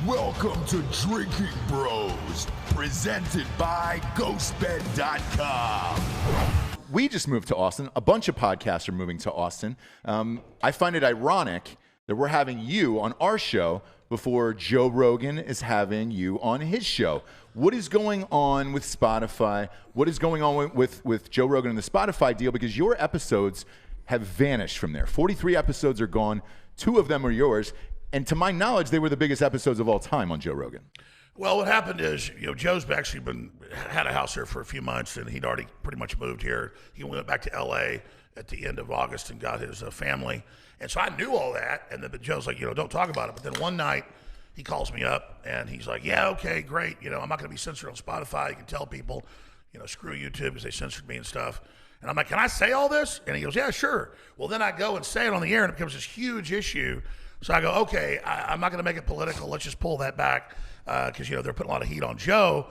Welcome to Drinking Bros, presented by GhostBed.com. We just moved to Austin. A bunch of podcasts are moving to Austin. I find it ironic that we're having you on our show before Joe Rogan is having you on his show. What is going on with Spotify? What is going on with Joe Rogan and the Spotify deal? Because your episodes have vanished from there. 43 episodes are gone. 2 of them are yours. And to my knowledge, they were the biggest episodes of all time on Joe Rogan. Well, what happened is, Joe's actually had a house here for a few months, and he'd already pretty much moved here. He went back to L.A. at the end of August and got his family. And so I knew all that, and then Joe's like, don't talk about it. But then one night, he calls me up, and he's like, yeah, okay, great. I'm not going to be censored on Spotify. You can tell people, screw YouTube because they censored me and stuff. And I'm like, can I say all this? And he goes, yeah, sure. Well, then I go and say it on the air, and it becomes this huge issue. So I go, okay, I'm not going to make it political. Let's just pull that back because, they're putting a lot of heat on Joe,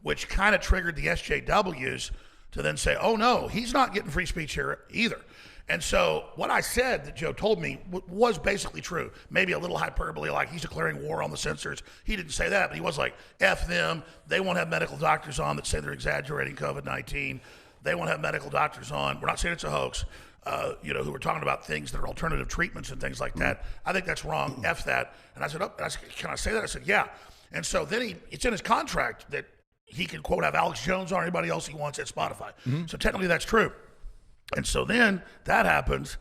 which kind of triggered the SJWs to then say, oh, no, he's not getting free speech here either. And so what I said that Joe told me was basically true. Maybe a little hyperbole, like he's declaring war on the censors. He didn't say that, but he was like, F them. They won't have medical doctors on that say they're exaggerating COVID-19. They won't have medical doctors on. We're not saying it's a hoax. Who were talking about things that are alternative treatments and things like that. I think that's wrong. F that. And I said, can I say that? I said, yeah. And so then it's in his contract that he can, quote, have Alex Jones or anybody else he wants at Spotify. Mm-hmm. So technically that's true. And so then that happens.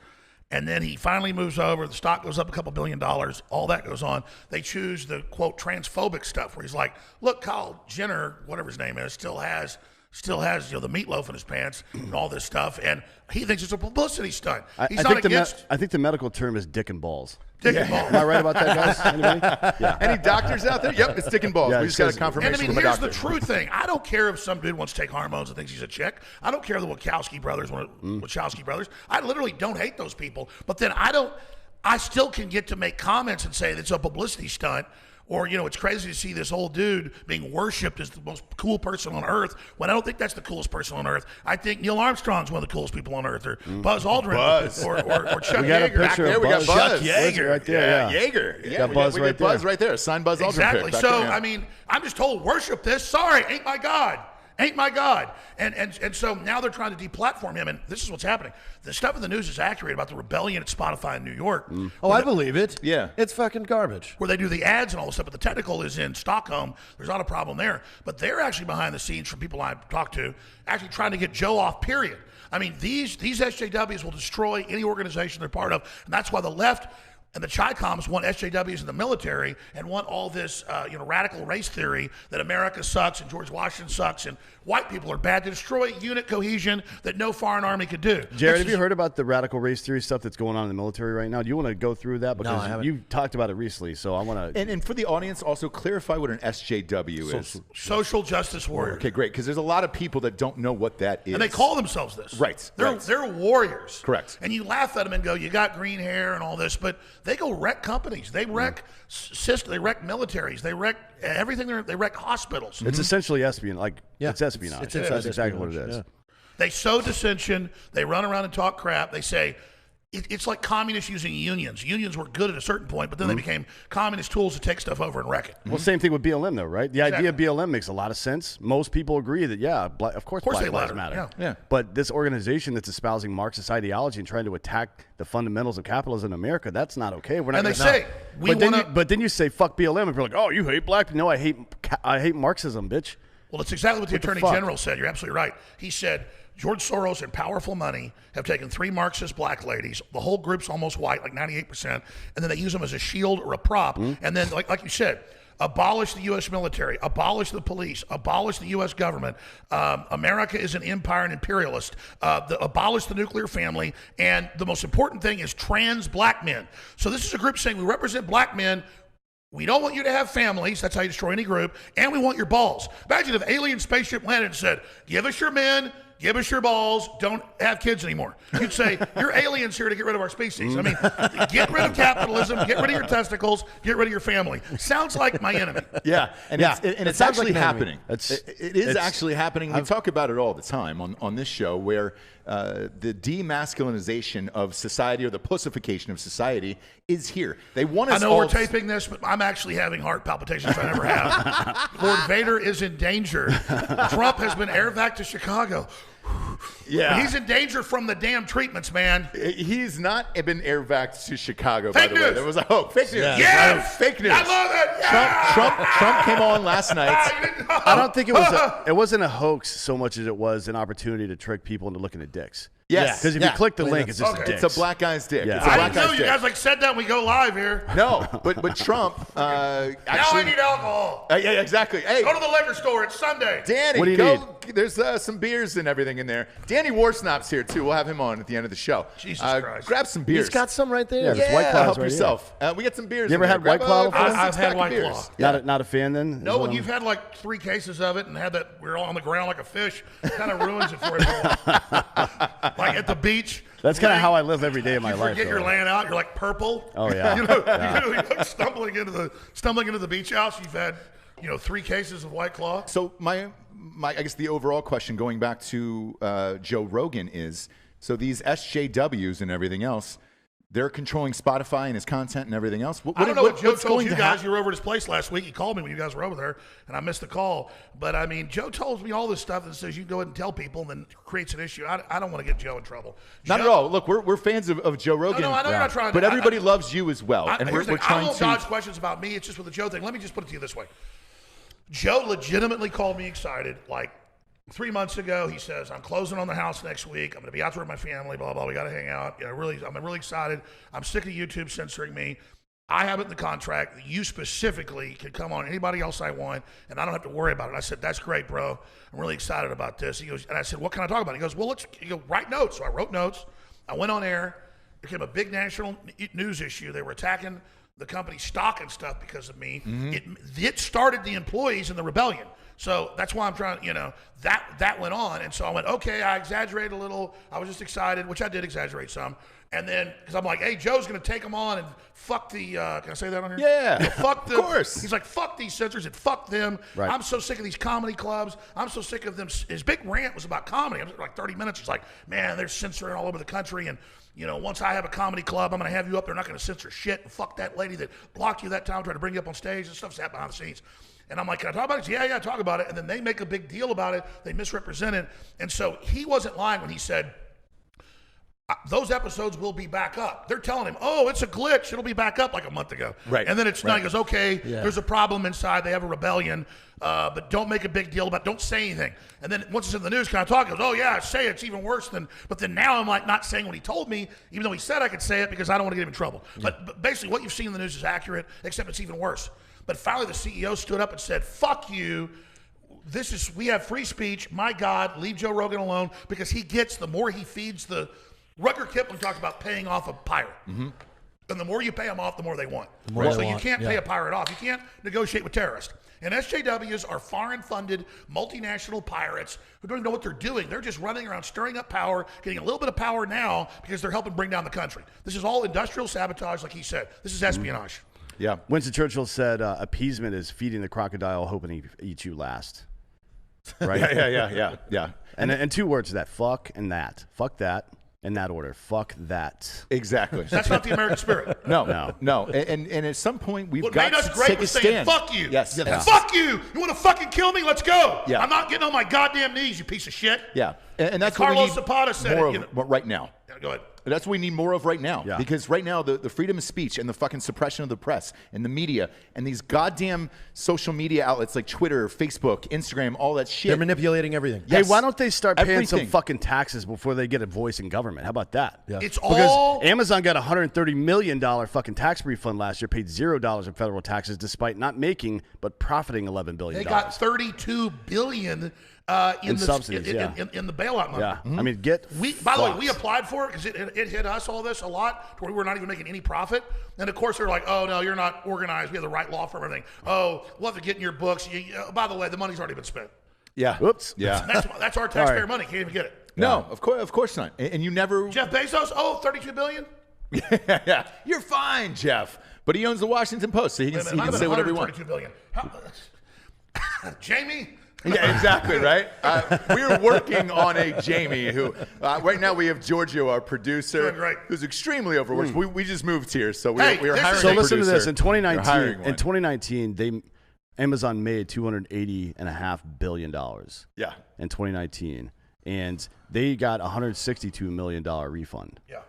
And then he finally moves over. The stock goes up a couple $1 billion. All that goes on. They choose the, quote, transphobic stuff where he's like, look, Kyle Jenner, whatever his name is, still has the meatloaf in his pants and all this stuff, and he thinks it's a publicity stunt. I think the medical term is dick and balls. Dick and balls. Am I right about that, guys? Anybody? Yeah. Any doctors out there? Yep, it's dick and balls. Yeah, we just got a confirmation and from a here's doctor. the true thing. I don't care if some dude wants to take hormones and thinks he's a chick. I don't care the Wachowski brothers Wachowski brothers. I literally don't hate those people. But then I still can get to make comments and say it's a publicity stunt. Or, it's crazy to see this old dude being worshipped as the most cool person on earth when I don't think that's the coolest person on earth. I think Neil Armstrong's one of the coolest people on earth, or Buzz Aldrin, or Chuck We got Yeager. a picture of we got Buzz. Chuck Yeager right there. Yeah. Yeager. Yeah, got Buzz we right got Buzz right there. Signed Buzz Aldrin. Exactly. Pick. So, I'm just told, worship this. Sorry, ain't my God. Ain't my God. And so now they're trying to deplatform him, and this is what's happening. The stuff in the news is accurate about the rebellion at Spotify in New York. Oh, I believe it. Yeah. It's fucking garbage. Where they do the ads and all this stuff, but the technical is in Stockholm. There's not a problem there. But they're actually behind the scenes, from people I've talked to, actually trying to get Joe off, period. I mean, these SJWs will destroy any organization they're part of, and that's why the left and the Chi-Coms want SJWs in the military and want all this, radical race theory that America sucks and George Washington sucks and white people are bad, to destroy unit cohesion that no foreign army could do. Jared, have you heard about the radical race theory stuff that's going on in the military right now? Do you want to go through that? Because you talked about it recently, so I want to... And for the audience, also clarify what an SJW is. Social Justice Warrior. Okay, great, because there's a lot of people that don't know what that is. And they call themselves this. Right. They're warriors. Correct. And you laugh at them and go, you got green hair and all this, but they go wreck companies. They wreck they wreck militaries. They wreck everything. They wreck hospitals. It's essentially espionage. It's espionage. That's exactly what it is. Yeah. They sow dissension. They run around and talk crap. They say it's like communists using unions. Unions were good at a certain point, but then they became communist tools to take stuff over and wreck it. Well, same thing with BLM, though, right? The idea of BLM makes a lot of sense. Most people agree that, of course Black lives matter. Yeah. But this organization that's espousing Marxist ideology and trying to attack the fundamentals of capitalism in America, that's not okay. We're not. And they say but then you say fuck BLM, and you're like, oh, you hate black people. No, I hate Marxism, bitch. Well, it's exactly what the Attorney General said. You're absolutely right. He said George Soros and powerful money have taken 3 Marxist black ladies. The whole group's almost white, like 98%, and then they use them as a shield or a prop. And then, like you said, abolish the U.S. military, abolish the police, abolish the U.S. government. America is an empire and imperialist. Abolish the nuclear family. And the most important thing is trans black men. So this is a group saying we represent black men. We don't want you to have families. That's how you destroy any group. And we want your balls. Imagine if alien spaceship landed and said, give us your men, give us your balls, don't have kids anymore. You'd say, you're aliens here to get rid of our species. I mean, get rid of capitalism, get rid of your testicles, get rid of your family. Sounds like my enemy. Yeah, and it's actually happening. It is actually happening. We talk about it all the time on this show, where the demasculinization of society, or the pussification of society, is here. They want us. I know we're taping this, but I'm actually having heart palpitations I never have. Lord Vader is in danger. Trump has been air vac to Chicago. Yeah, but he's in danger from the damn treatments, man. He's not been air vac to Chicago. Fake by the news. way, there was a hoax. Fake news. Yes, fake news. I love it. Yeah! Trump came on last night. I don't think it wasn't a hoax so much as it was an opportunity to trick people into looking at dicks. Yes, because if you click the link, it's just a dick. It's a black guy's dick. Yeah. It's a I black didn't know guy's you dick. guys like said that when we go live here. No, but Trump actually. Now I need alcohol. Yeah, exactly. Hey, Go to the liquor store. It's Sunday. Danny, what do you need? There's some beers and everything in there. Danny Warsnop's here too. We'll have him on at the end of the show. Jesus Christ. Grab some beers. He's got some right there. Yeah, White Claws help right yourself. We got some beers. You ever had White Claw before? I've had White Claw. Not a fan then? No, when you've had like 3 cases of it and had that, we're all on the ground like a fish, it kind of ruins it for everyone. Like at the beach. That's kind of how I live every day of my you life. forget you're laying out. You're like purple. Oh yeah. You're like stumbling into the beach house. You've had 3 cases of White Claw. So my I guess the overall question, going back to Joe Rogan, is so these SJWs and everything else, they're controlling Spotify and his content and everything else. I don't know what Joe told you guys. You were over at his place last week. He called me when you guys were over there, and I missed the call. But, I mean, Joe told me all this stuff that says you go ahead and tell people and then creates an issue. I don't want to get Joe in trouble. Not at all. Look, we're fans of Joe Rogan. No, I know you're not trying to. But everybody loves you as well. And we're I trying won't to dodge questions about me. It's just with the Joe thing. Let me just put it to you this way. Joe legitimately called me excited, like 3 months ago. He says, I'm closing on the house next week. I'm going to be out there with my family, blah, blah. We got to hang out. I'm really excited. I'm sick of YouTube censoring me. I have it in the contract that you specifically can come on anybody else I want, and I don't have to worry about it. I said, that's great, bro. I'm really excited about this. He goes, and I said, what can I talk about? He goes, well, write notes. So I wrote notes. I went on air. It became a big national news issue. They were attacking the company's stock and stuff because of me. Mm-hmm. It started the employees in the rebellion. So that's why I'm trying, that went on. And so I went, okay, I exaggerated a little. I was just excited, which I did exaggerate some. And then, because I'm like, hey, Joe's going to take them on and fuck the, can I say that on here? Yeah, fuck the, of course. He's like, fuck these censors and fuck them. Right. I'm so sick of these comedy clubs. I'm so sick of them. His big rant was about comedy. I was like 30 minutes. He's like, man, they're censoring all over the country. And, once I have a comedy club, I'm going to have you up there. Not going to censor shit. And fuck that lady that blocked you that time, tried to bring you up on stage and stuff's happening behind the scenes. And I'm like, can I talk about it? Yeah, talk about it. And then they make a big deal about it. They misrepresent it. And so he wasn't lying when he said, those episodes will be back up. They're telling him, oh, it's a glitch. It'll be back up like a month ago. Right. And then it's not. He goes, okay, there's a problem inside. They have a rebellion, but don't make a big deal about it. Don't say anything. And then once it's in the news, can I talk? He goes, oh, yeah, say it. It's even worse than. But then now I'm like not saying what he told me, even though he said I could say it because I don't want to get him in trouble. Yeah. But basically what you've seen in the news is accurate, except it's even worse. But finally the CEO stood up and said, fuck you. We have free speech. My God, leave Joe Rogan alone, because he gets, the more he feeds the. Rucker Kipling talked about paying off a pirate. Mm-hmm. And the more you pay them off, the more they want. So you can't pay a pirate off. You can't negotiate with terrorists. And SJWs are foreign-funded, multinational pirates who don't even know what they're doing. They're just running around stirring up power, getting a little bit of power now because they're helping bring down the country. This is all industrial sabotage, like he said. This is espionage. Mm-hmm. Yeah. Winston Churchill said, appeasement is feeding the crocodile hoping he eats you last. Right? Yeah. And 2 words to that, fuck and that. Fuck that. In that order, fuck that. Exactly. That's not the American spirit. No. And at some point, we've got to take a stand. Fuck you. Yes. Yeah. Fuck you. You want to fucking kill me? Let's go. Yeah. I'm not getting on my goddamn knees, you piece of shit. Yeah. And that's Carlos what we need Zapata said more of right now. Yeah, go ahead. That's what we need more of right now. Yeah. Because right now, the freedom of speech and the fucking suppression of the press and the media and these goddamn social media outlets like Twitter, Facebook, Instagram, all that shit. They're manipulating everything. Yes. Hey, why don't they start paying some Everything. fucking taxes before they get a voice in government? How about that? Yeah. It's Because all. Amazon got a $130 million fucking tax refund last year, paid $0 in federal taxes despite not making but profiting $11 billion. They got $32 billion in the subsidies, in the bailout money. Yeah. Mm-hmm. I mean, By the way, we applied for it because it hit us all this a lot to where we were not even making any profit. And of course, they're like, oh, no, you're not organized. We have the right law firm and everything. Oh, we'll have to get in your books. By the way, the money's already been spent. Yeah. Oops. Yeah. That's our taxpayer money. Can't even get it. No, of course not. And you never. Jeff Bezos, $32 billion. Yeah, you're fine, Jeff. But he owns the Washington Post, so he can say whatever he wants. $132 billion. Jamie. Yeah, exactly, right? We're working on a Jamie who, right now we have Giorgio, our producer, who's extremely overworked. We just moved here, so we are hiring So a listen to producer. this. In 2019, Amazon made $280.5 billion. Yeah. In 2019, and they got a $162 million refund. Yeah.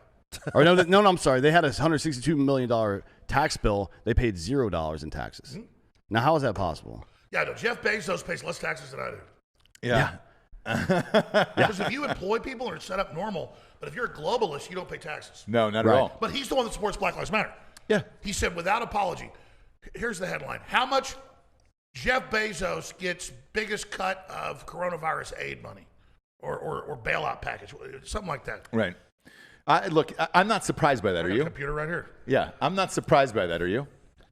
Or no, I'm sorry. They had a $162 million tax bill. They paid $0 in taxes. Mm-hmm. Now, how is that possible? Yeah, no, Jeff Bezos pays less taxes than I do. Yeah. Because if you employ people and are set up normal, but if you're a globalist, you don't pay taxes. No, not at all. But he's the one that supports Black Lives Matter. Yeah. He said, without apology, here's the headline. How much Jeff Bezos gets biggest cut of coronavirus aid money or bailout package, something like that. Right. Look, I'm not surprised by that, are you? Computer right here. Yeah, I'm not surprised by that, are you?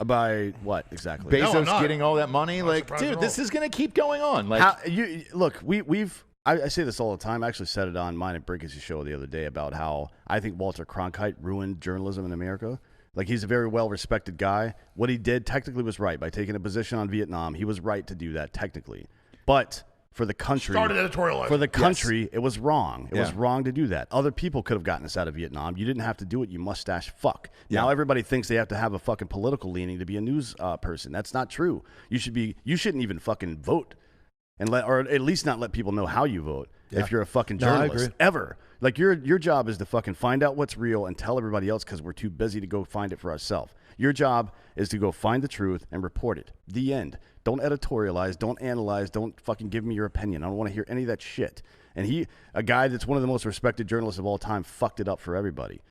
By what exactly? Bezos getting all that money? Like, dude, this is going to keep going on. Like, look, I say this all the time. I actually said it on mine and Brinkus' show the other day about how I think Walter Cronkite ruined journalism in America. Like, he's a very well-respected guy. What he did technically was right. By taking a position on Vietnam, he was right to do that technically. But for the country, started editorializing. For the country, it was wrong. It was wrong to do that. Other people could have gotten us out of Vietnam. You didn't have to do it, you mustache fuck. Now everybody thinks they have to have a fucking political leaning to be a news person. That's not true. You shouldn't even fucking vote, or at least not let people know how you vote if you're a fucking journalist. Ever. Like, your job is to fucking find out what's real and tell everybody else because we're too busy to go find it for ourselves. Your job is to go find the truth and report it. The end. Don't editorialize. Don't analyze. Don't fucking give me your opinion. I don't want to hear any of that shit. And a guy that's one of the most respected journalists of all time, fucked it up for everybody.